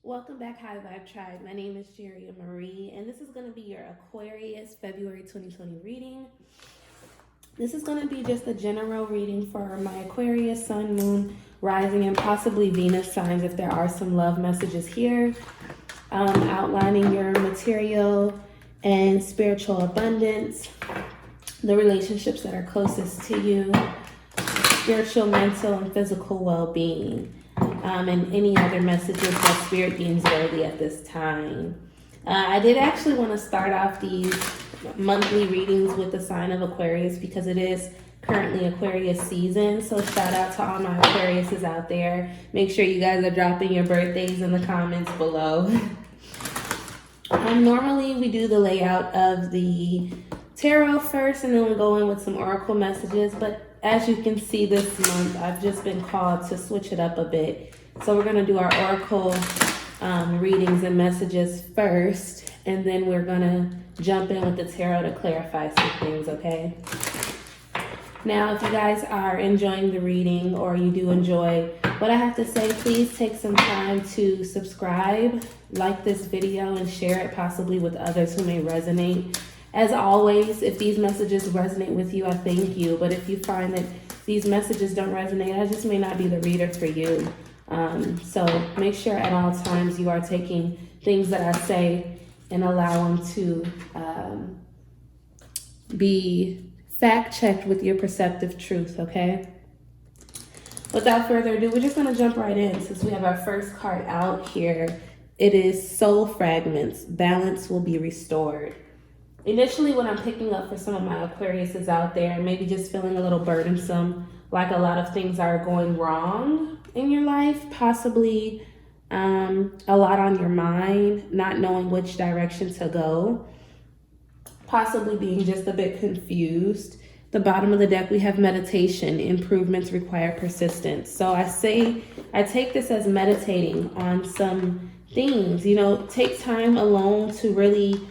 Welcome back, High Vibe Tribe. My name is Jerriah Marie, and this is going to be your Aquarius February 2020 reading. This is going to be just a general reading for my Aquarius, Sun, Moon, Rising, and possibly Venus signs if there are some love messages here. Outlining your material and spiritual abundance, the relationships that are closest to you, spiritual, mental, and physical well-being. And any other messages that Spirit deems worthy at this time. I did actually want to start off these monthly readings with the sign of Aquarius because it is currently Aquarius season. So shout out to all my Aquariuses out there. Make sure you guys are dropping your birthdays in the comments below. Normally we do the layout of the tarot first and then we go in with some oracle messages, but as you can see this month, I've just been called to switch it up a bit. So we're going to do our oracle readings and messages first, and then we're going to jump in with the tarot to clarify some things, okay? Now, if you guys are enjoying the reading or you do enjoy what I have to say, please take some time to subscribe, like this video, and share it possibly with others who may resonate. As always, if these messages resonate with you, I thank you. But if you find that these messages don't resonate, I just may not be the reader for you. So make sure at all times you are taking things that I say and allow them to be fact-checked with your perceptive truth, okay? Without further ado, we're just going to jump right in since we have our first card out here. It is Soul Fragments. Balance will be restored. Initially, what I'm picking up for some of my Aquariuses out there, maybe just feeling a little burdensome, like a lot of things are going wrong in your life, possibly a lot on your mind, not knowing which direction to go, possibly being just a bit confused. The bottom of the deck, we have meditation. Improvements require persistence. So I take this as meditating on some things. You know, take time alone to really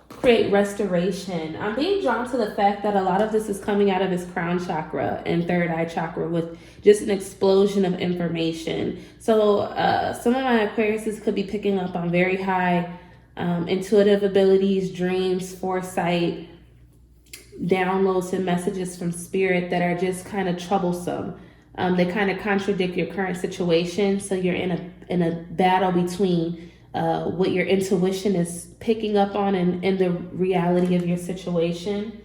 create restoration. I'm being drawn to the fact that a lot of this is coming out of his crown chakra and third eye chakra with just an explosion of information. So some of my Aquariuses could be picking up on very high intuitive abilities, dreams, foresight, downloads and messages from spirit that are just kind of troublesome. They kind of contradict your current situation. So you're in a battle between what your intuition is picking up on and the reality of your situation.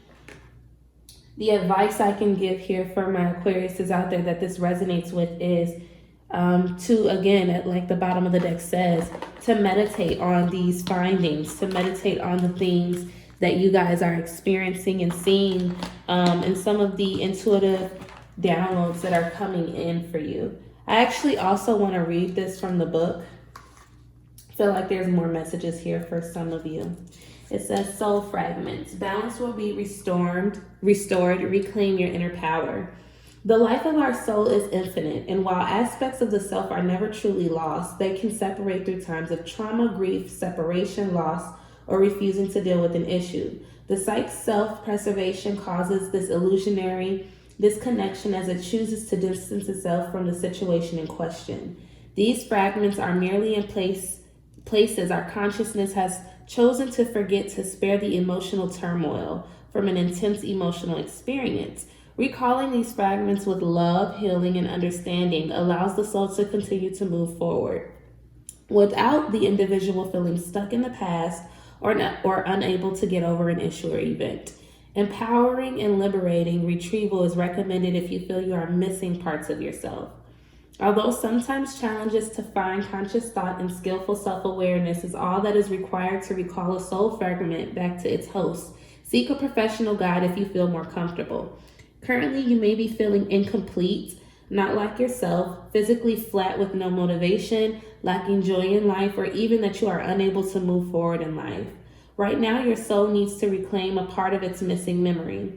The advice I can give here for my Aquariuses out there that this resonates with is to, again, like the bottom of the deck says, to meditate on these findings, to meditate on the things that you guys are experiencing and seeing, and some of the intuitive downloads that are coming in for you. I actually also want to read this from the book. Feel like there's more messages here for some of you. It says Soul Fragments. Balance will be restored, reclaim your inner power. The life of our soul is infinite, and while aspects of the self are never truly lost, they can separate through times of trauma, grief, separation, loss, or refusing to deal with an issue. The psyche's self-preservation causes this illusionary disconnection as it chooses to distance itself from the situation in question. These fragments are merely in places our consciousness has chosen to forget to spare the emotional turmoil from an intense emotional experience. Recalling these fragments with love, healing, and understanding allows the soul to continue to move forward without the individual feeling stuck in the past or unable to get over an issue or event. Empowering and liberating retrieval is recommended if you feel you are missing parts of yourself. Although sometimes challenges to find conscious thought and skillful self-awareness is all that is required to recall a soul fragment back to its host, seek a professional guide if you feel more comfortable. Currently, you may be feeling incomplete, not like yourself, physically flat with no motivation, lacking joy in life, or even that you are unable to move forward in life. Right now, your soul needs to reclaim a part of its missing memory.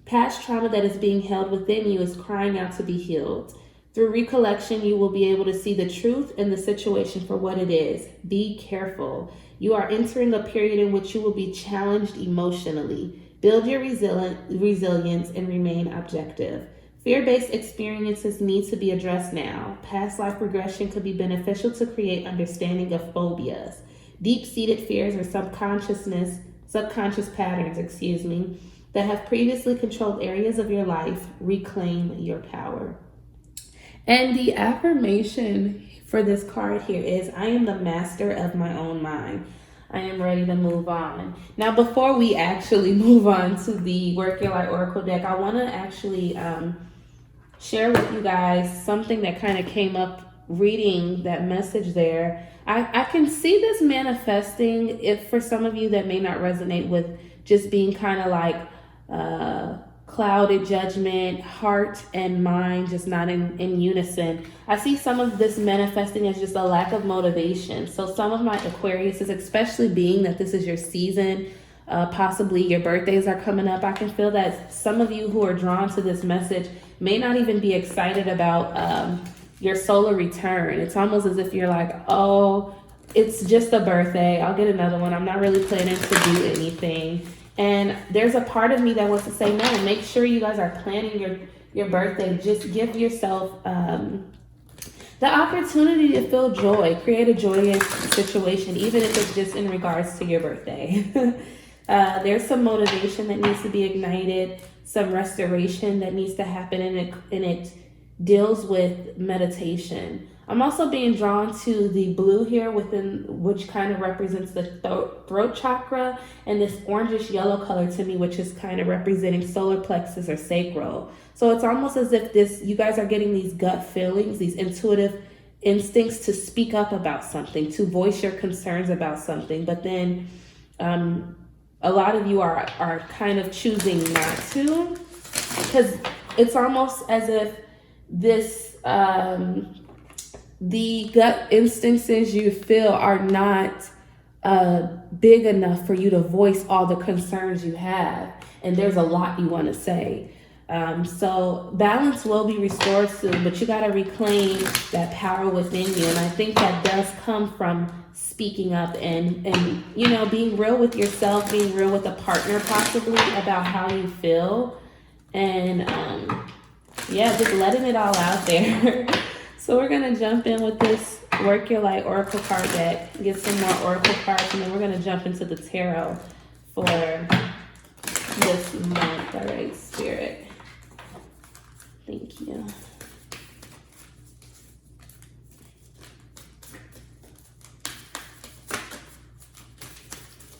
Past trauma that is being held within you is crying out to be healed. Through recollection, you will be able to see the truth in the situation for what it is. Be careful. You are entering a period in which you will be challenged emotionally. Build your resilience and remain objective. Fear-based experiences need to be addressed now. Past life regression could be beneficial to create understanding of phobias. Deep-seated fears or subconscious patterns, that have previously controlled areas of your life. Reclaim your power. And the affirmation for this card here is, I am the master of my own mind. I am ready to move on. Now, before we actually move on to the Work Your Light Oracle deck, I want to actually share with you guys something that kind of came up reading that message there. I can see this manifesting, if for some of you that may not resonate with just being kind of like clouded judgment, heart and mind just not in unison. I see some of this manifesting as just a lack of motivation. So some of my Aquariuses, especially being that this is your season, possibly your birthdays are coming up, I can feel that some of you who are drawn to this message may not even be excited about your solar return. It's almost as if you're like, oh, it's just a birthday, I'll get another one, I'm not really planning to do anything. And there's a part of me that wants to say, no, make sure you guys are planning your birthday. Just give yourself the opportunity to feel joy, create a joyous situation, even if it's just in regards to your birthday. There's some motivation that needs to be ignited, some restoration that needs to happen, and it deals with meditation. I'm also being drawn to the blue here which kind of represents the throat chakra, and this orangish yellow color to me, which is kind of representing solar plexus or sacral. So it's almost as if you guys are getting these gut feelings, these intuitive instincts to speak up about something, to voice your concerns about something. But then a lot of you are kind of choosing not to, because it's almost as if this the gut instances you feel are not big enough for you to voice all the concerns you have, and there's a lot you want to say. So balance will be restored soon, but you got to reclaim that power within you, and I think that does come from speaking up and being real with yourself, being real with a partner possibly about how you feel, and just letting it all out there. So we're going to jump in with this Work Your Light Oracle card deck, get some more Oracle cards, and then we're going to jump into the tarot for this month. All right, Spirit. Thank you.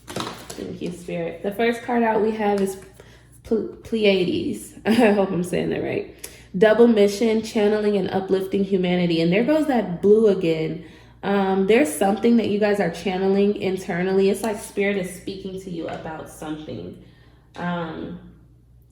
Thank you, Spirit. The first card out we have is Pleiades. I hope I'm saying that right. Double mission, channeling and uplifting humanity. And there goes that blue again. There's something that you guys are channeling internally. It's like Spirit is speaking to you about something.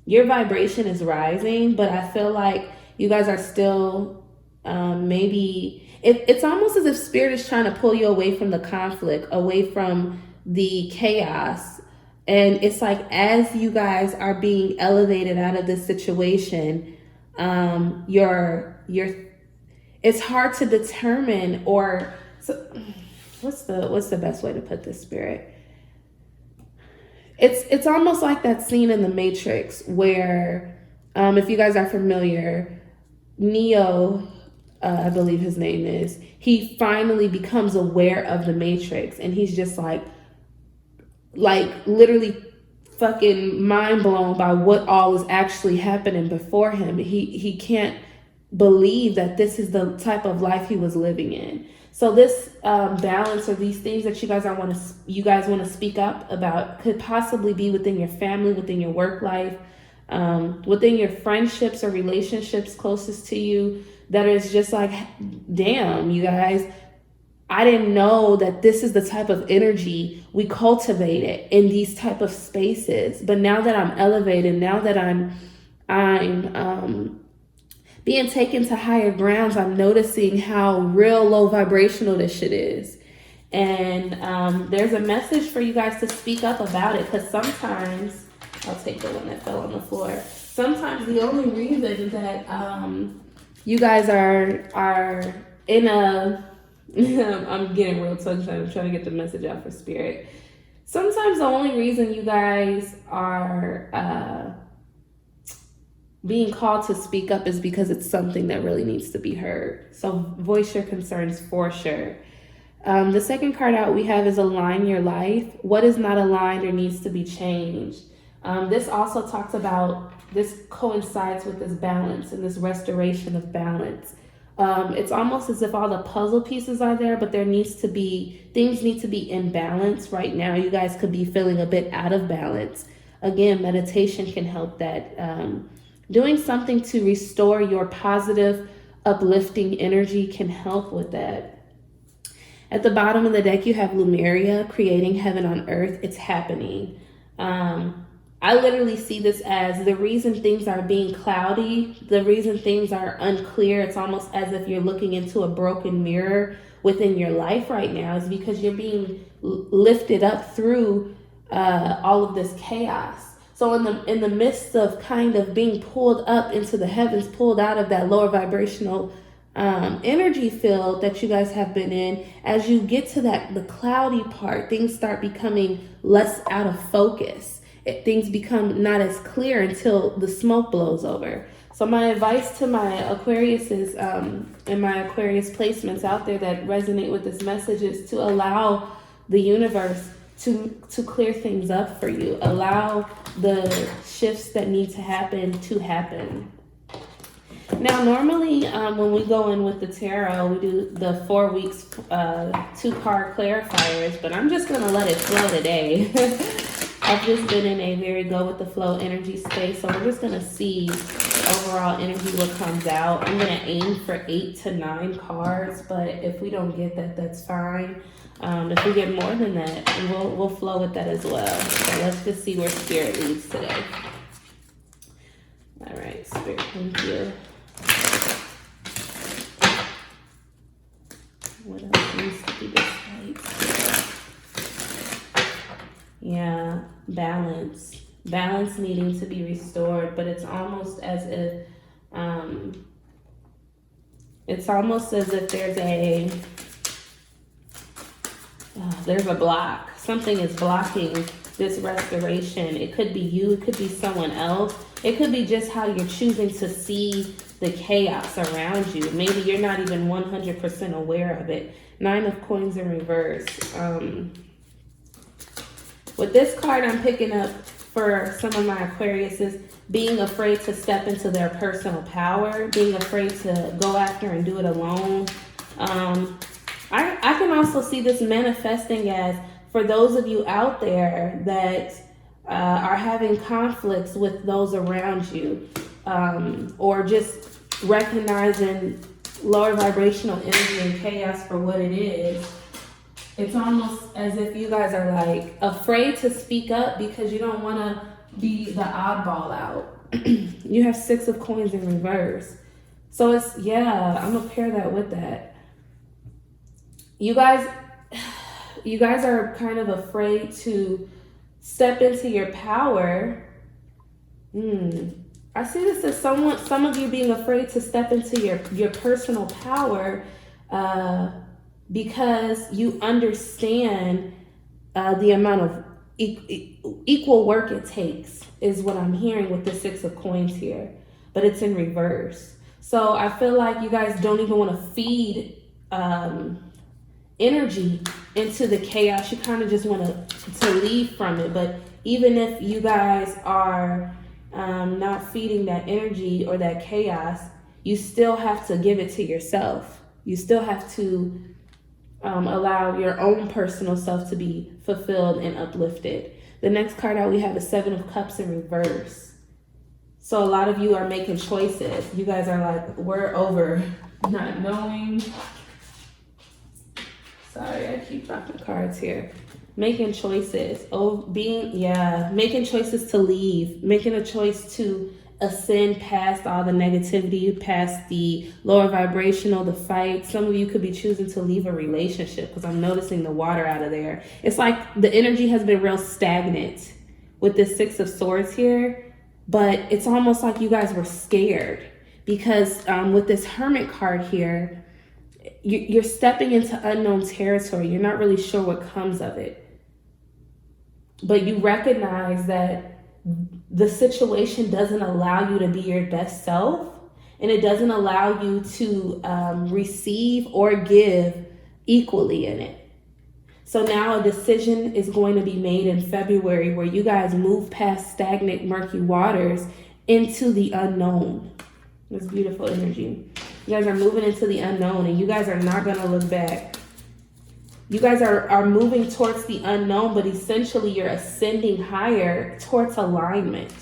Your vibration is rising, but I feel like you guys are still it's almost as if Spirit is trying to pull you away from the conflict, away from the chaos. And it's like, as you guys are being elevated out of this situation, it's hard to determine, what's the best way to put this, Spirit? It's almost like that scene in The Matrix where, if you guys are familiar, Neo, I believe his name is, he finally becomes aware of the Matrix, and he's just like literally fucking mind blown by what all is actually happening before him. He can't believe that this is the type of life he was living in. So this balance, or these things that you guys want to speak up about, could possibly be within your family, within your work life, within your friendships or relationships closest to you, that is just like, damn, you guys, I didn't know that this is the type of energy we cultivated in these type of spaces. But now that I'm elevated, now that I'm being taken to higher grounds, I'm noticing how real low vibrational this shit is. And there's a message for you guys to speak up about it, because sometimes, I'll take the one that fell on the floor. Sometimes the only reason that you guys are in a I'm getting real tongue-tied. I'm trying to get the message out for Spirit. Sometimes the only reason you guys are being called to speak up is because it's something that really needs to be heard. So voice your concerns for sure. The second card out we have is align your life. What is not aligned or needs to be changed? This also talks about, this coincides with this balance and this restoration of balance. It's almost as if all the puzzle pieces are there, but things need to be in balance. Right now, you guys could be feeling a bit out of balance. Again, meditation can help that. Doing something to restore your positive, uplifting energy can help with that. At the bottom of the deck, you have Lemuria, creating heaven on earth. It's happening. I literally see this as the reason things are being cloudy, the reason things are unclear. It's almost as if you're looking into a broken mirror within your life right now, is because you're being lifted up through all of this chaos. So in the midst of kind of being pulled up into the heavens, pulled out of that lower vibrational energy field that you guys have been in, as you get to the cloudy part, things start becoming less out of focus. Things become not as clear until the smoke blows over. So my advice to my Aquariuses and my Aquarius placements out there that resonate with this message is to allow the universe to clear things up for you. Allow the shifts that need to happen. Now, normally when we go in with the tarot, we do the 4 weeks 2-card clarifiers, but I'm just going to let it flow today. I've just been in a very go with the flow energy space, so we're just going to see overall energy what comes out. I'm going to aim for 8 to 9 cards, but if we don't get that, that's fine. If we get more than that, we'll flow with that as well. So let's just see where Spirit leads today. All right, Spirit, thank you. What else needs to be displayed? Yeah, balance. Balance needing to be restored, but it's almost as if there's a block. Something is blocking this restoration. It could be you, it could be someone else. It could be just how you're choosing to see the chaos around you. Maybe you're not even 100% aware of it. 9 of Coins in reverse. With this card, I'm picking up for some of my Aquariuses, being afraid to step into their personal power, being afraid to go after and do it alone. I can also see this manifesting as, for those of you out there that are having conflicts with those around you, or just recognizing lower vibrational energy and chaos for what it is. It's almost as if you guys are like afraid to speak up because you don't want to be the oddball out. You have 6 of Coins in reverse. So it's, yeah, I'm gonna pair that with that. You guys are kind of afraid to step into your power. I see this as some of you being afraid to step into your personal power because you understand the amount of equal work it takes, is what I'm hearing with the 6 of Coins here, but it's in reverse. So I feel like you guys don't even want to feed energy into the chaos. You kind of just want to leave from it. But even if you guys are not feeding that energy or that chaos, you still have to give it to yourself. You still have to allow your own personal self to be fulfilled and uplifted. The next card out we have is 7 of Cups in reverse. So a lot of you are making choices. You guys are like, we're over not knowing. Sorry, I keep dropping cards here. Making choices. Making choices to leave. Making a choice to ascend past all the negativity, past the lower vibrational, the fight. Some of you could be choosing to leave a relationship because I'm noticing the water out of there. It's like the energy has been real stagnant with this 6 of Swords here, but it's almost like you guys were scared because with this Hermit card here, you're stepping into unknown territory. You're not really sure what comes of it, but you recognize that the situation doesn't allow you to be your best self, and it doesn't allow you to receive or give equally in it. So now a decision is going to be made in February where you guys move past stagnant, murky waters into the unknown. That's beautiful energy. You guys are moving into the unknown, and you guys are not going to look back. You guys are moving towards the unknown, but essentially you're ascending higher towards alignment.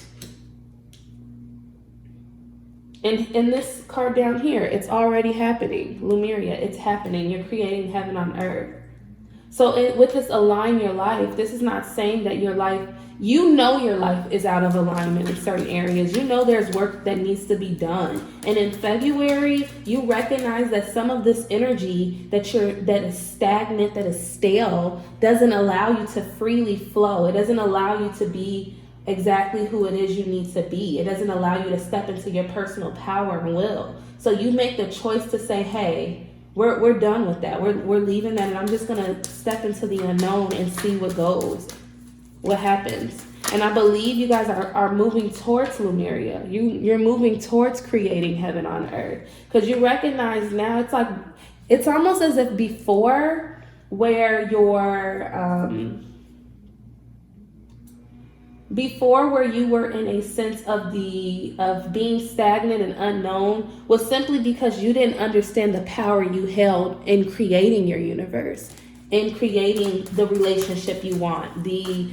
And in this card down here, it's already happening. Lemuria, it's happening. You're creating heaven on earth. So with this align your life, this is not saying that your life, you know your life is out of alignment in certain areas. You know there's work that needs to be done. And in February, you recognize that some of this energy that is stagnant, that is stale, doesn't allow you to freely flow. It doesn't allow you to be exactly who it is you need to be. It doesn't allow you to step into your personal power and will. So you make the choice to say, hey, we're done with that. We're leaving that, and I'm just gonna step into the unknown and see what goes, what happens. And I believe you guys are moving towards Lemuria. You're moving towards creating heaven on earth, because you recognize now it's almost as if before, where you were in a sense of being stagnant and unknown was simply because you didn't understand the power you held in creating your universe, in creating the relationship you want, the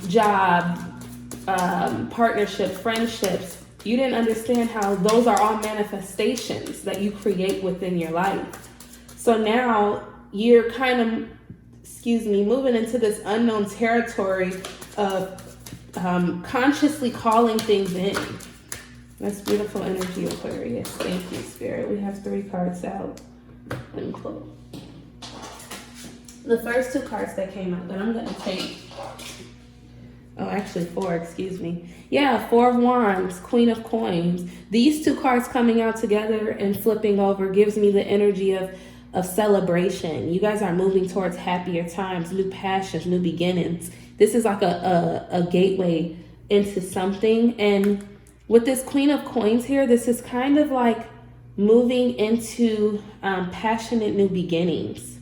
job, partnership, friendships. You didn't understand how those are all manifestations that you create within your life. So now you're kind of, moving into this unknown territory of consciously calling things in. That's beautiful energy, Aquarius. Thank you, Spirit. We have 3 cards out. Let me pull. The first 2 cards that came out that I'm going to take. Oh, actually 4, excuse me. Yeah, 4 of Wands, Queen of Coins. These 2 cards coming out together and flipping over gives me the energy of celebration. You guys are moving towards happier times, new passions, new beginnings. This is like a gateway into something. And with this Queen of Coins here, this is kind of like moving into passionate new beginnings.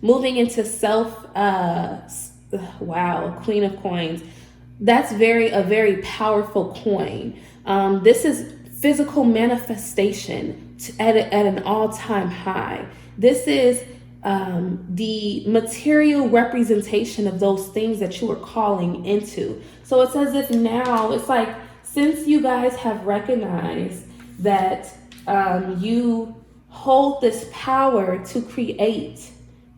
Moving into wow, Queen of Coins. That's a very powerful coin. This is physical manifestation at an all-time high. This is the material representation of those things that you are calling into. So it's as if now, it's like, since you guys have recognized that you hold this power to create,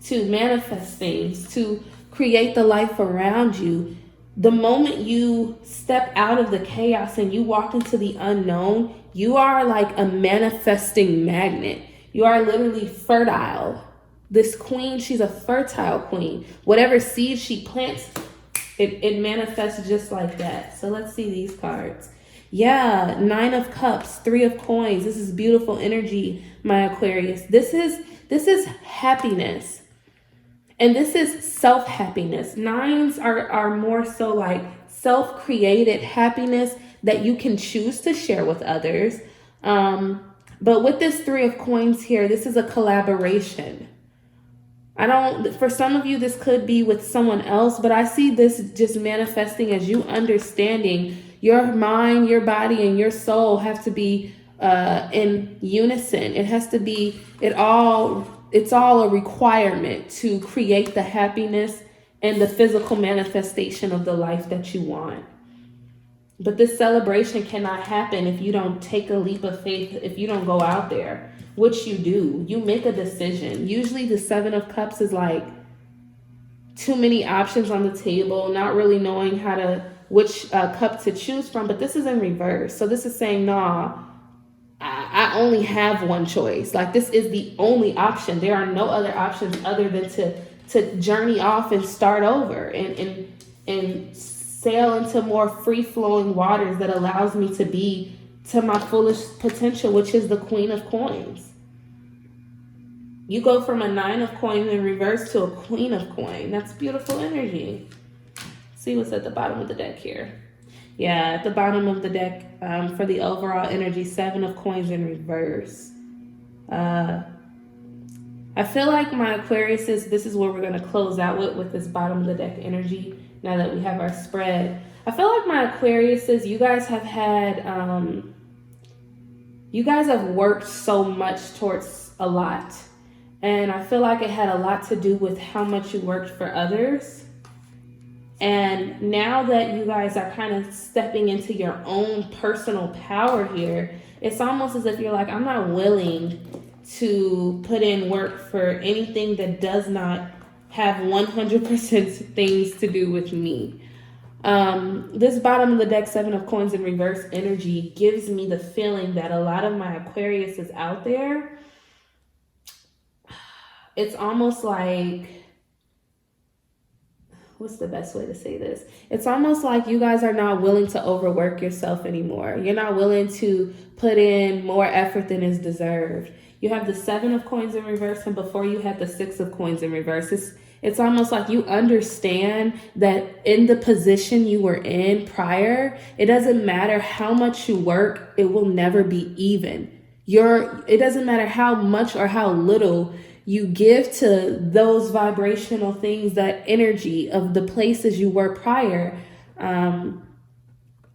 to manifest things, to create the life around you, the moment you step out of the chaos and you walk into the unknown, you are like a manifesting magnet. You are literally fertile. This queen, she's a fertile queen. Whatever seed she plants, it manifests just like that. So let's see these cards. Yeah, 9 of Cups, 3 of Coins. This is beautiful energy, my Aquarius. This is happiness. And this is self-happiness. 9s are more so like self-created happiness that you can choose to share with others. But with this 3 of Coins here, this is a collaboration. For some of you, this could be with someone else, but I see this just manifesting as you understanding your mind, your body, and your soul have to be in unison. It has to be, it's all a requirement to create the happiness and the physical manifestation of the life that you want. But this celebration cannot happen if you don't take a leap of faith, if you don't go out there, which you do. You make a decision. Usually the 7 of Cups is like too many options on the table, not really knowing which cup to choose from. But this is in reverse. So this is saying, nah, I only have one choice. Like, this is the only option. There are no other options other than to journey off and start over and sail into more free-flowing waters that allows me to be to my fullest potential, which is the Queen of Coins. You go from a 9 of Coins in reverse to a Queen of Coins. That's beautiful energy. see what's at the bottom of the deck here. Yeah, at the bottom of the deck, for the overall energy, 7 of coins in reverse. I feel like my Aquariuses, this is where we're going to close out with this bottom of the deck energy, now that we have our spread. I feel like my Aquariuses, you guys have had, you guys have worked so much towards a lot. And I feel like it had a lot to do with how much you worked for others. And now that you guys are kind of stepping into your own personal power here, it's almost as if you're like, I'm not willing to put in work for anything that does not have 100% things to do with me. This bottom of the deck, 7 of coins in reverse energy, gives me the feeling that a lot of my Aquarius is out there. It's almost like, what's the best way to say this? It's almost like you guys are not willing to overwork yourself anymore. You're not willing to put in more effort than is deserved. You have the 7 of coins in reverse, and before you had the 6 of coins in reverse. It's almost like you understand that in the position you were in prior, it doesn't matter how much you work, it will never be even. It doesn't matter how much or how little you give to those vibrational things, that energy of the places you were prior.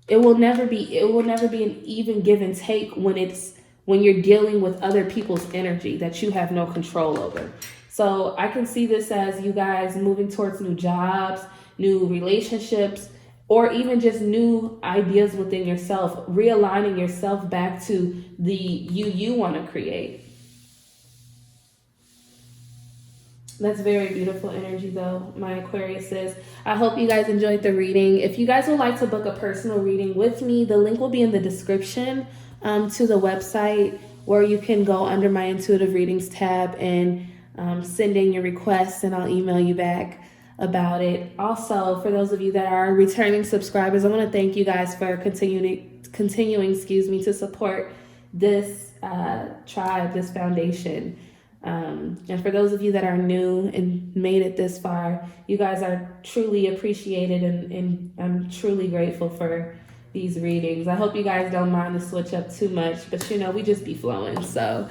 It will never be an even give and take when you're dealing with other people's energy that you have no control over. So I can see this as you guys moving towards new jobs, new relationships, or even just new ideas within yourself, realigning yourself back to the you want to create. That's very beautiful energy, though, my Aquarius is. I hope you guys enjoyed the reading. If you guys would like to book a personal reading with me, the link will be in the description to the website, where you can go under my intuitive readings tab and send in your requests, and I'll email you back about it. Also, for those of you that are returning subscribers, I want to thank you guys for continuing to support this tribe, this foundation. And for those of you that are new and made it this far, you guys are truly appreciated, and I'm truly grateful for these readings. I hope you guys don't mind the switch up too much, but we just be flowing. So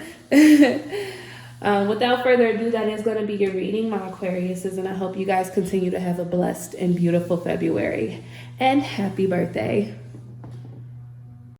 without further ado, that is going to be your reading, my Aquariuses, and I hope you guys continue to have a blessed and beautiful February. And happy birthday.